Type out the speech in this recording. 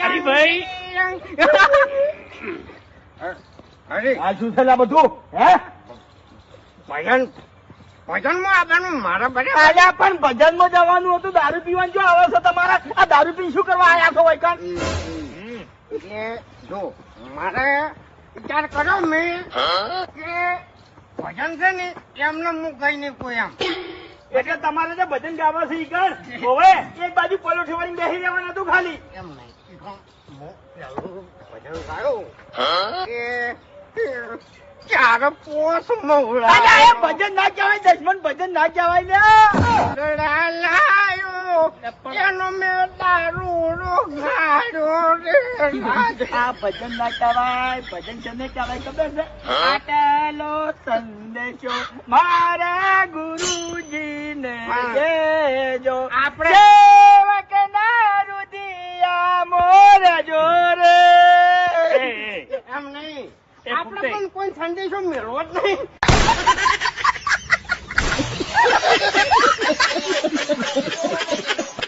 અરે ભાઈ અરે આ શું છે આ બધું? હે ભજન ભજનમાં આવવાનું મારા બધા અલ્યા પણ ભજનમાં જવાનું હતું, દારૂ પીવાનું જો આવે છે તમારા? આ દારૂ પી શું કરવા આયા છો વૈકાન? એ જો મારે વિચાર કર્યો મેં કે ભજન છે ને એમને હું કઈ નહીં કોઈ એમ એટલે તમારે જે ભજન ગાવા છે ઈ કર. હવે એક બાજુ પલોઠી વાળી બેસી રહેવાનું હતું ખાલી. એમ નહીં હું પેલું ભજન ગાયું કે ચાર પોસ મવડા અલ્યા, એ ભજન ના કહેવાય દશમન, ભજન ના કહેવાય ને. લાયો એનો મેં દારૂ ગાડ્યો રે આ ભજન ના કહેવાય. ભજન કેને કહેવાય ખબર છે? આટલો સંદેશો મારા ગુરુજીને દેજો, આપણે સેવકના રુદિયા મોર જોરે. એમ નહીં એ આપણે ફૂટે. પણ કોઈ સંદેશો મેળવો જ નહીં